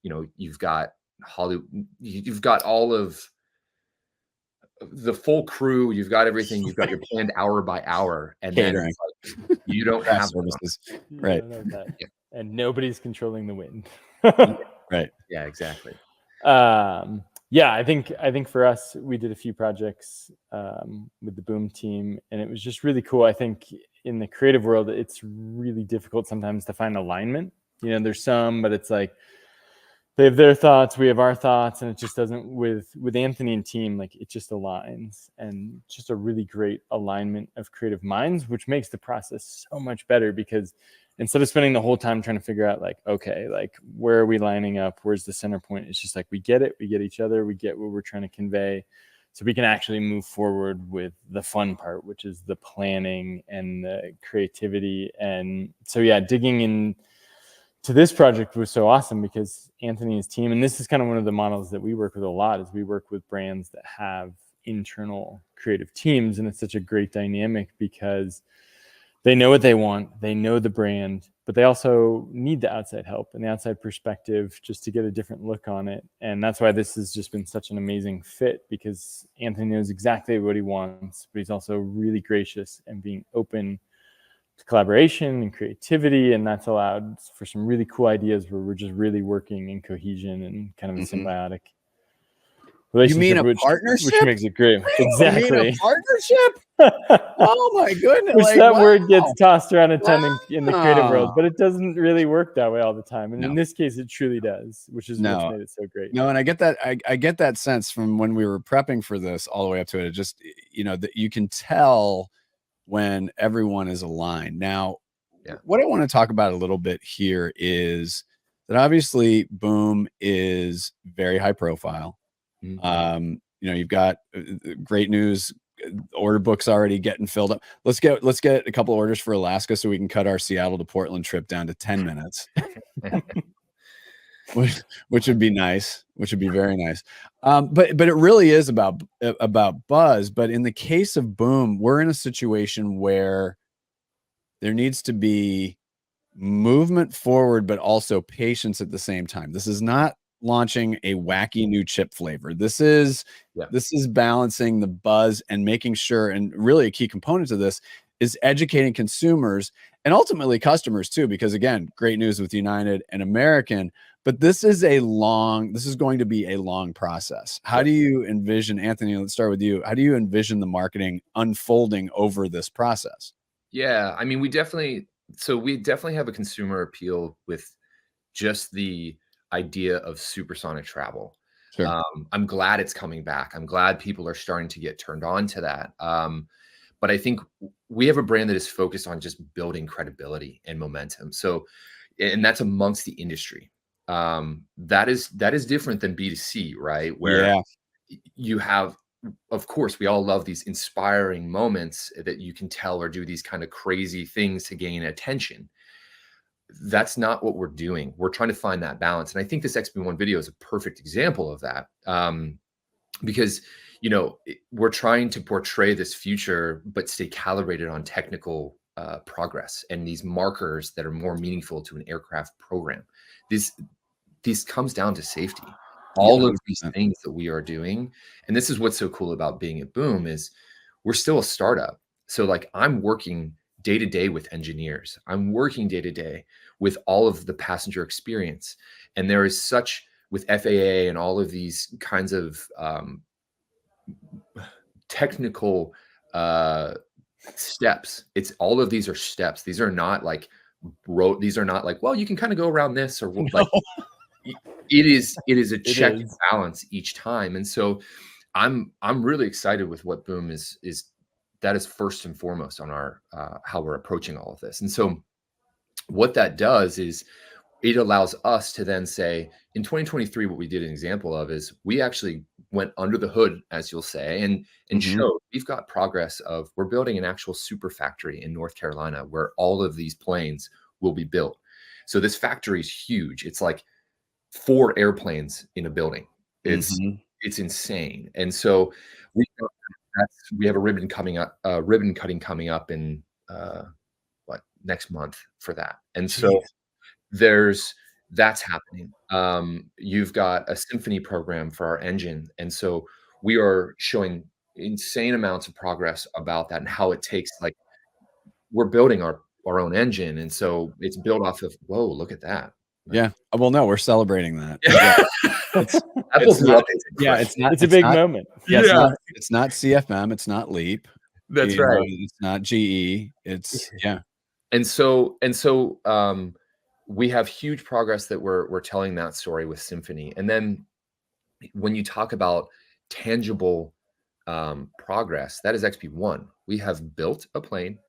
you've got Hollywood, you've got all of the full crew, you've got everything, you've got your planned hour by hour, and then Catering. it's like, you don't Craft have that. services. You Right. don't have that. Yeah. And nobody's controlling the wind. Right. Yeah, exactly. Yeah, I think for us, we did a few projects with the Boom team, and it was just really cool. I think in the creative world, it's really difficult sometimes to find alignment. You know, there's some, but it's like they have their thoughts, we have our thoughts, and it just doesn't with Anthony and team, like it just aligns, and just a really great alignment of creative minds, which makes the process so much better, because instead of spending the whole time trying to figure out like, okay, like where are we lining up? Where's the center point? It's just like, we get it, we get each other, we get what we're trying to convey. So we can actually move forward with the fun part, which is the planning and the creativity. And so, yeah, digging in to this project was so awesome because Anthony and his team, and this is kind of one of the models that we work with a lot, is we work with brands that have internal creative teams. And it's such a great dynamic because they know what they want, they know the brand, but they also need the outside help and the outside perspective just to get a different look on it. And that's why this has just been such an amazing fit, because Anthony knows exactly what he wants, but he's also really gracious and being open to collaboration and creativity. And that's allowed for some really cool ideas where we're just really working in cohesion and kind of a symbiotic You mean relationship, a partnership? which makes it great. Exactly. You mean a partnership? Oh my goodness. Which like, that wow. word gets tossed around a ton in the creative world, Wow. but it doesn't really work that way all the time. And No. in this case, it truly does, which is what's made it so great. No, and I get that. I get that sense from when we were prepping for this all the way up to it. It just, you know, that you can tell when everyone is aligned. Now, what I want to talk about a little bit here is that obviously Boom is very high profile. You know, you've got great news. Order books already getting filled up. Let's get a couple orders for Alaska so we can cut our Seattle to Portland trip down to 10 minutes. which would be nice, which would be very nice. But it really is about buzz. But in the case of Boom, we're in a situation where there needs to be movement forward, but also patience at the same time. This is not launching a wacky new chip flavor. This is balancing the buzz and making sure, and really a key component to this is educating consumers and ultimately customers too, because again, great news with United and American, but this is going to be a long process. How do you envision, Anthony, let's start with you. How do you envision the marketing unfolding over this process? Yeah, I mean, we definitely have a consumer appeal with just the idea of supersonic travel. Sure. I'm glad it's coming back. I'm glad people are starting to get turned on to that. But I think we have a brand that is focused on just building credibility and momentum. So, and that's amongst the industry. That is different than B2C, right? Where you have, of course, we all love these inspiring moments that you can tell or do these kind of crazy things to gain attention. That's not what we're doing. We're trying to find that balance. And I think this XB1 video is a perfect example of that. Because, you know, we're trying to portray this future, but stay calibrated on technical progress and these markers that are more meaningful to an aircraft program. This comes down to safety. All of these things that we are doing. And this is what's so cool about being at Boom is we're still a startup. So like I'm working day to day with engineers. I'm working day to day with all of the passenger experience. And there is such, with FAA and all of these kinds of technical steps, it's all of these are steps. These are not like, well, you can kind of go around this or like, it is a check and balance each time. And so I'm really excited with what Boom is that is first and foremost on our how we're approaching all of this. And so what that does is it allows us to then say in 2023, what we did an example of is we actually went under the hood, as you'll say, and showed we've got progress of we're building an actual super factory in North Carolina where all of these planes will be built. So this factory is huge. It's like 4 airplanes in a building. It's insane. And so we have a ribbon cutting coming up in next month for that. And so that's happening. You've got a symphony program for our engine. And so we are showing insane amounts of progress about that and how it takes, like, we're building our own engine, and so it's built off of, whoa, look at that. Yeah. Well, no, we're celebrating that. It's Apple it's blew not, up is yeah, incredible. It's a big moment. Yeah, Yeah. it's not CFM, it's not Leap. That's you know, right. it's not GE. It's And so we have huge progress that we're telling that story with Symphony. And then when you talk about tangible progress, that is XP1. We have built a plane,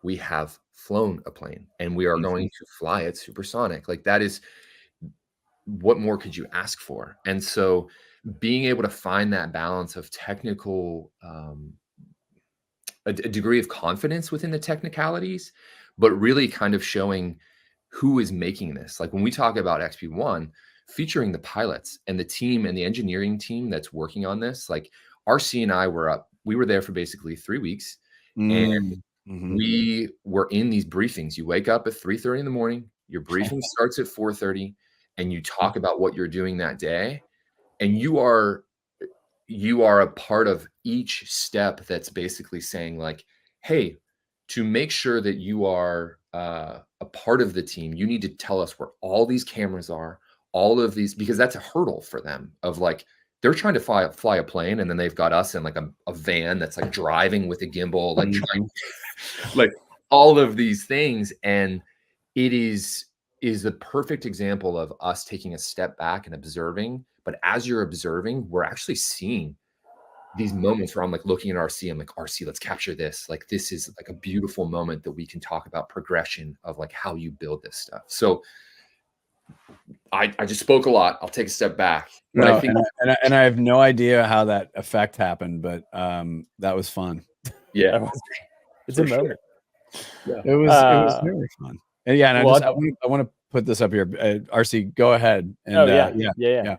we have flown a plane, and we are going to fly it supersonic. Like, that is, what more could you ask for? And so being able to find that balance of technical, a degree of confidence within the technicalities, but really kind of showing who is making this. Like, when we talk about XP1, featuring the pilots and the team and the engineering team that's working on this, like, RC and I we were there for basically 3 weeks, and we were in these briefings. You wake up at 3:30 in the morning, your briefing starts at 4:30, and you talk about what you're doing that day, and you are a part of each step that's basically saying, like, hey, to make sure that you are a part of the team, you need to tell us where all these cameras are, all of these, because that's a hurdle for them of, like, they're trying to fly a plane, and then they've got us in, like, a van that's, like, driving with a gimbal, like, trying, like, all of these things. And it is a perfect example of us taking a step back and observing. But as you're observing, we're actually seeing these moments where I'm, like, looking at RC, I'm like, RC, let's capture this. Like, this is, like, a beautiful moment that we can talk about progression of, like, how you build this stuff. So I just spoke a lot. I'll take a step back. But No, I think, and I have no idea how that effect happened, but that was fun. yeah, It's a moment. Yeah. It was very fun. And yeah, and Well, I want to put this up here. RC, go ahead. And yeah.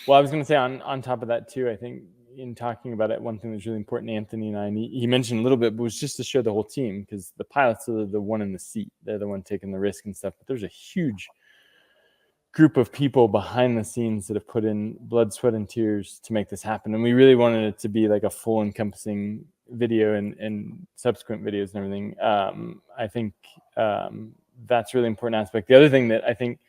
Well, I was going to say on top of that too, I think in talking about it, one thing that's really important, Anthony and I, and he mentioned a little bit, but was just to show the whole team, because the pilots are the one in the seat. They're the one taking the risk and stuff. But there's a huge group of people behind the scenes that have put in blood, sweat, and tears to make this happen. And we really wanted it to be like a full encompassing video and subsequent videos and everything. I think that's a really important aspect. The other thing that I think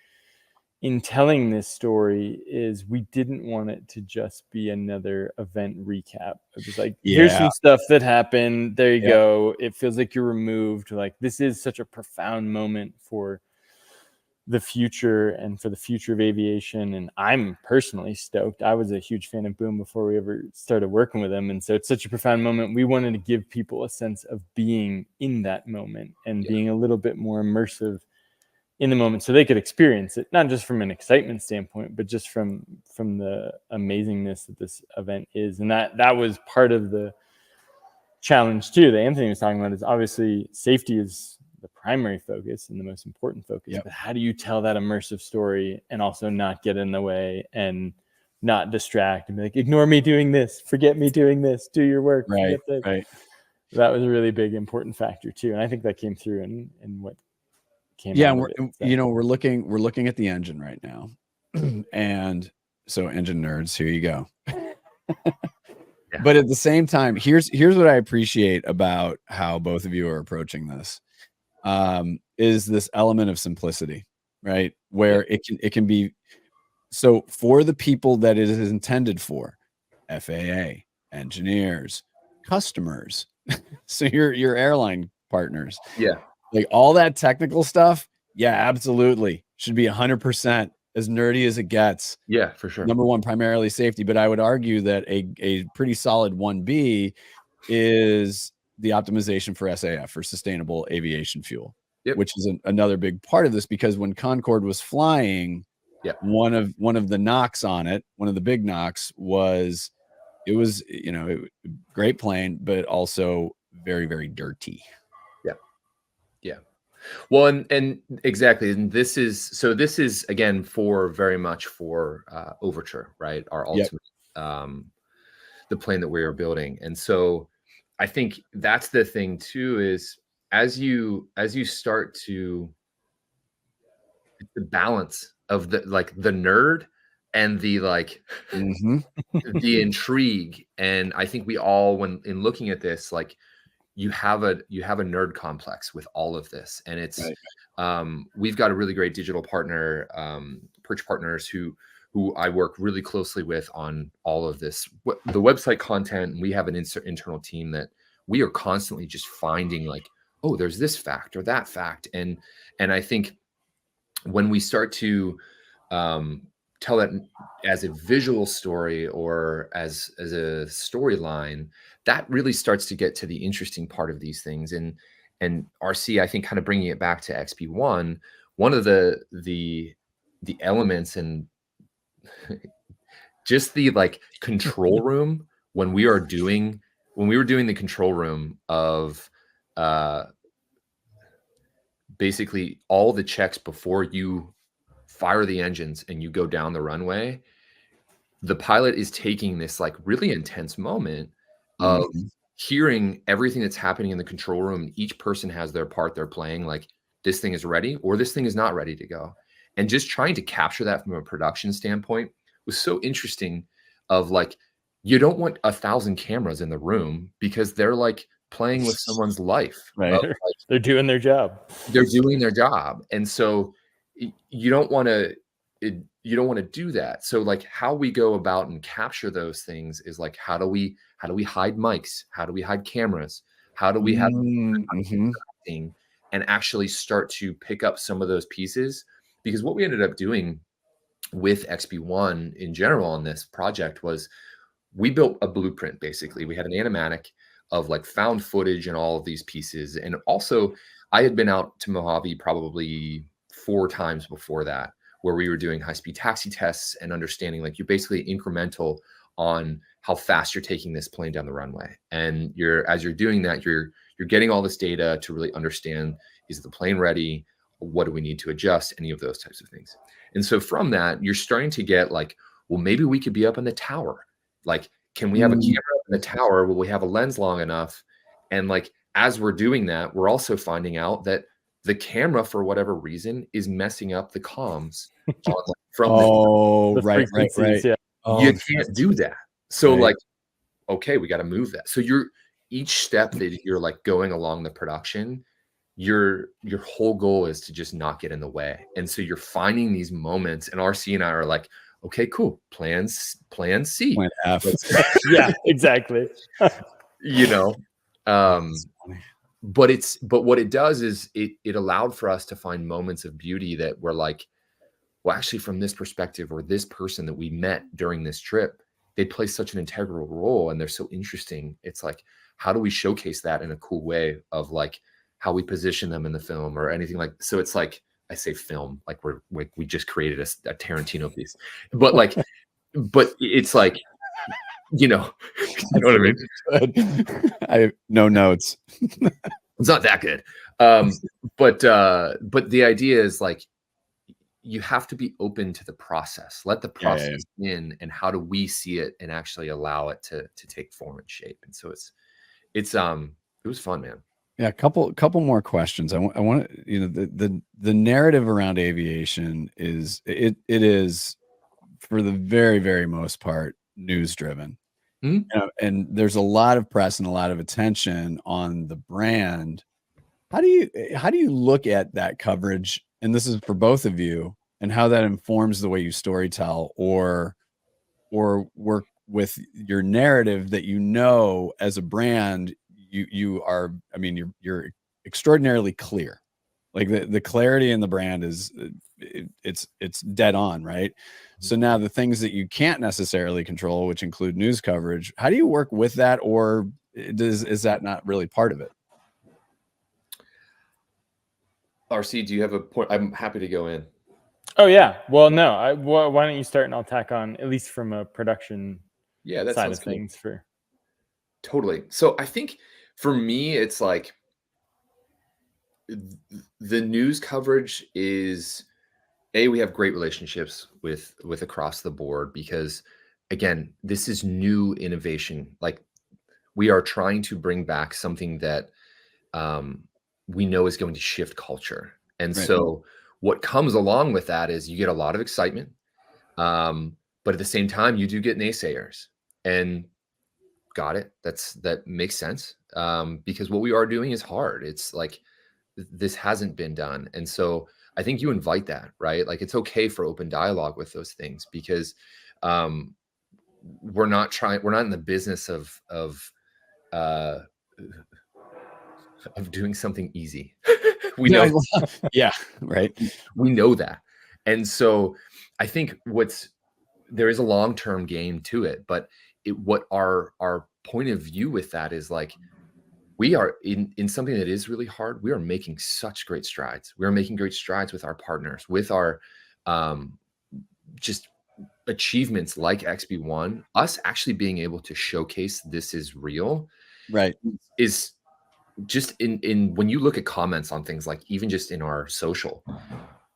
in telling this story is we didn't want it to just be another event recap. It was like, here's some stuff that happened. There you go. It feels like you're removed. Like, this is such a profound moment for the future and for the future of aviation. And I'm personally stoked. I was a huge fan of Boom before we ever started working with him. And so it's such a profound moment. We wanted to give people a sense of being in that moment and being a little bit more immersive in the moment, so they could experience it, not just from an excitement standpoint, but just from the amazingness that this event is. And that was part of the challenge too that Anthony was talking about. Is obviously safety is the primary focus and the most important focus, but how do you tell that immersive story and also not get in the way and not distract and be like, ignore me doing this, forget me doing this, do your work. Right. That was a really big important factor too, and I think that came through in what came out of it. We're looking at the engine right now. And so, engine nerds, here you go. But at the same time, here's what I appreciate about how both of you are approaching this, is this element of simplicity, right? Where it can be, so for the people that it is intended for, FAA, engineers, customers, so your airline partners, like all that technical stuff, absolutely should be 100% as nerdy as it gets. Yeah, for sure. Number one, primarily safety, but I would argue that a pretty solid 1B is the optimization for SAF, for sustainable aviation fuel, which is another big part of this, because when Concorde was flying, one of the knocks on it, one of the big knocks was, it was, great plane, but also very, very dirty. Well, and exactly. And this is again very much for Overture, right? Our ultimate, the plane that we are building. And so I think that's the thing too, is as you start to, the balance of the nerd and the like the intrigue. And I think we all, when in looking at this, like you have a nerd complex with all of this. And it's we've got a really great digital partner, Perch Partners, who I work really closely with on all of this, the website content. And we have an internal team that we are constantly just finding like, oh, there's this fact or that fact. And I think when we start to tell that as a visual story or as a storyline, that really starts to get to the interesting part of these things. And RC, I think, kind of bringing it back to XP1, one of the elements and just the like control room when we were doing the control room of basically all the checks before you fire the engines and you go down the runway, the pilot is taking this like really intense moment of hearing everything that's happening in the control room. Each person has their part they're playing, like this thing is ready or this thing is not ready to go. And just trying to capture that from a production standpoint was so interesting. Of like, you don't want 1,000 cameras in the room because they're like playing with someone's life. Right. Like, they're doing their job. They're doing their job. And so you don't want to do that. So like how we go about and capture those things is like, how do we hide mics? How do we hide cameras? How do we have and actually start to pick up some of those pieces? Because what we ended up doing with XP1 in general on this project was we built a blueprint. Basically, we had an animatic of like found footage and all of these pieces. And also I had been out to Mojave probably 4 times before that, where we were doing high-speed taxi tests and understanding like you're basically incremental on how fast you're taking this plane down the runway. And as you're doing that, you're getting all this data to really understand, is the plane ready? What do we need to adjust? Any of those types of things. And so from that, you're starting to get like, well, maybe we could be up in the tower. Like, can we have a camera up in the tower? Will we have a lens long enough? And like, as we're doing that, we're also finding out that the camera, for whatever reason, is messing up the comms from the right. Yeah. You can't do that. So like, okay, we got to move that. So each step that you're like going along the production, your whole goal is to just not get in the way. And so you're finding these moments, and RC and I are like, okay, cool. Plan C. Plan F. Yeah, exactly. You know, but what it does is it allowed for us to find moments of beauty that were like, well, actually from this perspective, or this person that we met during this trip, they play such an integral role and they're so interesting. It's like, how do we showcase that in a cool way of like how we position them in the film or anything like, so it's like, I say film, like we just created a Tarantino piece, but like, but it's like, you know what I mean? I have no notes. It's not that good. But the idea is like, you have to be open to the process. Let the process in, and how do we see it and actually allow it to take form and shape. And so it was fun, man. Yeah, a couple more questions. I want the narrative around aviation is it is for the very, very most part news driven. You know, and there's a lot of press and a lot of attention on the brand. How do you look at that coverage? And this is for both of you, and how that informs the way you storytell or work with your narrative that, you know, as a brand, you are, I mean, you're extraordinarily clear. Like the clarity in the brand is it's dead on, right? So now the things that you can't necessarily control, which include news coverage, how do you work with that, or is that not really part of it? RC, do you have a point? I'm happy to go in. Oh yeah. Well, no. Why don't you start and I'll tack on, at least from a production that side of cool. things. For totally. So I think for me, it's like the news coverage is we have great relationships with across the board, because again, this is new innovation. Like, we are trying to bring back something that we know is going to shift culture. And so what comes along with that is you get a lot of excitement. But at the same time, you do get naysayers, and got it. That makes sense. Because what we are doing is hard. It's like, this hasn't been done. And so I think you invite that, right? Like, it's okay for open dialogue with those things, because we're not in the business of doing something easy. We know. Yeah, right. We know that. And so I think there is a long-term game to it, but what our point of view with that is, like, we are in something that is really hard. We are making such great strides. We are making great strides with our partners, with our just achievements like XB1. Us actually being able to showcase this is real, right, is just in when you look at comments on things, like even just in our social,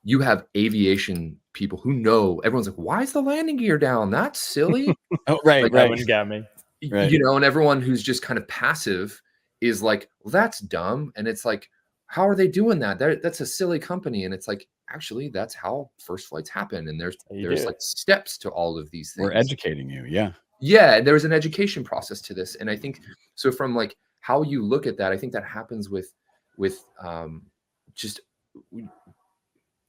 you have aviation people who know, everyone's like, why is the landing gear down? That's silly. Oh, right, like, That one got me. Right. You know, and everyone who's just kind of passive is like, well, that's dumb. And it's like, how are they doing that? That's a silly company. And it's like, actually, that's how first flights happen. And there's like steps to all of these things. We're educating you. Yeah. Yeah. There's an education process to this. And I think so, from like how you look at that, I think that happens with just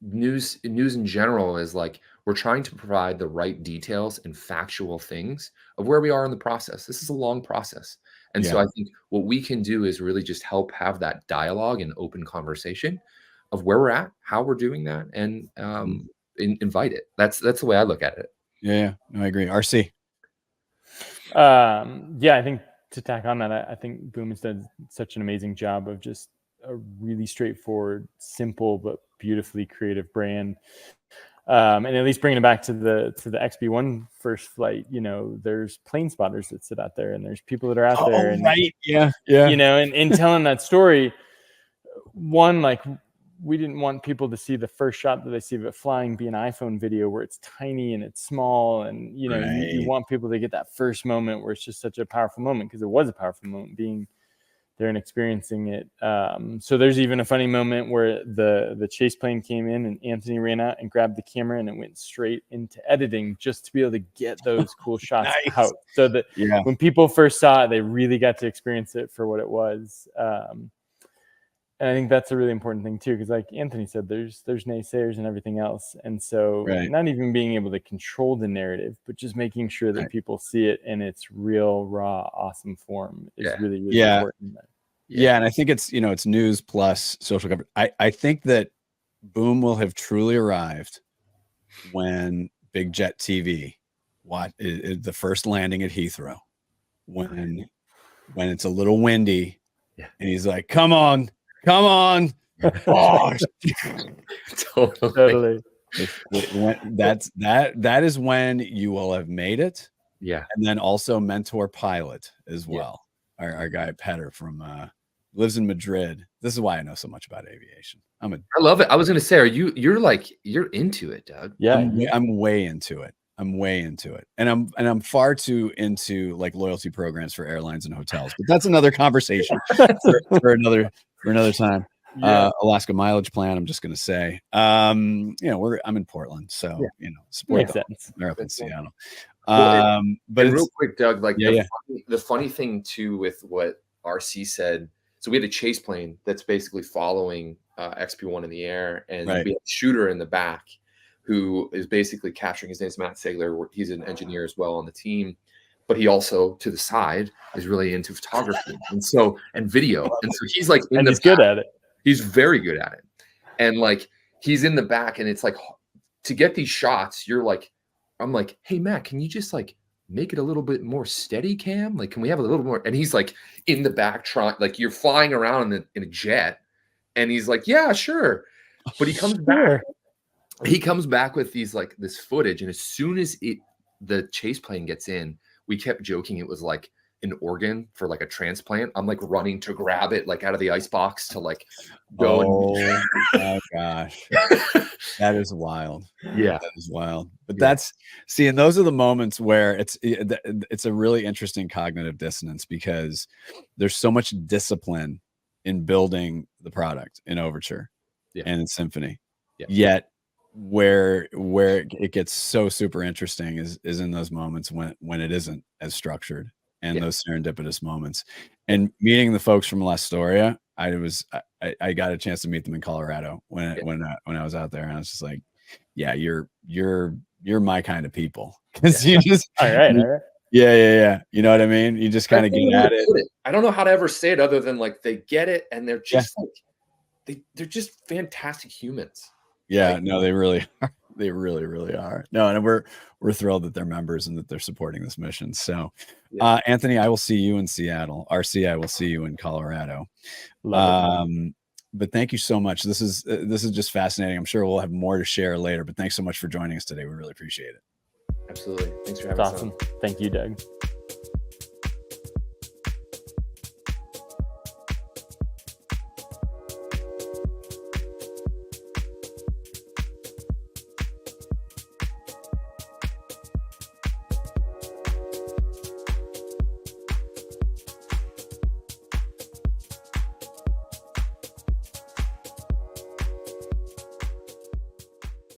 news in general, is like, we're trying to provide the right details and factual things of where we are in the process. This is a long process. And so I think what we can do is really just help have that dialogue and open conversation of where we're at, how we're doing that, and invite it. That's the way I look at it. Yeah. No, I agree. RC. Yeah, I think to tack on that, I think Boom has done such an amazing job of just a really straightforward, simple, but beautifully creative brand. And at least bringing it back to the XB1 first flight, you know, there's plane spotters that sit out there, and there's people that are out there, and right, yeah, you know, and telling that story. One, like, we didn't want people to see the first shot that they see of it flying be an iPhone video where it's tiny and it's small, and you know, you want people to get that first moment where it's just such a powerful moment, because it was a powerful moment being there and experiencing it. So there's even a funny moment where the chase plane came in, and Anthony ran out and grabbed the camera, and it went straight into editing just to be able to get those cool shots out. So that when people first saw it, they really got to experience it for what it was. And I think that's a really important thing too, because like Anthony said, there's naysayers and everything else. And so not even being able to control the narrative, but just making sure that people see it in its real, raw, awesome form is really, really important. Yeah. And I think it's, you know, it's news plus social coverage. I think that Boom will have truly arrived when Big Jet TV, the first landing at Heathrow, when it's a little windy, and he's like, come on. Oh, totally. That is when you will have made it. Yeah. And then also mentor pilot as well. Our guy Petter from lives in Madrid. This is why I know so much about aviation. I love it. I was gonna say, you're into it, Doug? Yeah. I'm way into it. And I'm far too into like loyalty programs for airlines and hotels, but that's another conversation for another time. Alaska mileage plan, I'm just going to say, you know, I'm in Portland, so you know, support makes sense. They're up in Seattle. But real quick, Doug, like the funny thing too with what RC said. So we had a chase plane that's basically following XP1 in the air, and we have a shooter in the back who is basically capturing. His name's Matt Segler. He's an engineer as well on the team, but he also, to the side, is really into photography and video. And so he's like, he's good at it. He's very good at it. And like, he's in the back, and it's like, to get these shots, I'm like, hey, Matt, can you just like make it a little bit more steady cam? Like, can we have a little more? And he's like in the back trying, like, you're flying around in a jet, and he's like, yeah, sure. But he comes back. He comes back with this footage, and as soon as the chase plane gets in, we kept joking it was like an organ for like a transplant. I'm like running to grab it like out of the ice box to like go. Oh my gosh, that is wild. Yeah, that is wild. But and those are the moments where it's a really interesting cognitive dissonance, because there's so much discipline in building the product in Overture and in Symphony. Yet where it gets so super interesting is in those moments when it isn't as structured, and those serendipitous moments. And meeting the folks from La Storia, I got a chance to meet them in Colorado when I was out there, and I was just like, yeah, you're my kind of people, because you just all right. Yeah. You know what I mean? You just kind of get at it. I don't know how to ever say it other than like they get it, and they're just like they're just fantastic humans. Yeah, like, no, they really are. They really, really are. No, and we're thrilled that they're members and that they're supporting this mission. So, Anthony, I will see you in Seattle. RC, I will see you in Colorado. But thank you so much. This is just fascinating. I'm sure we'll have more to share later. But thanks so much for joining us today. We really appreciate it. Absolutely. Thanks for having us. Awesome. Thank you, Doug.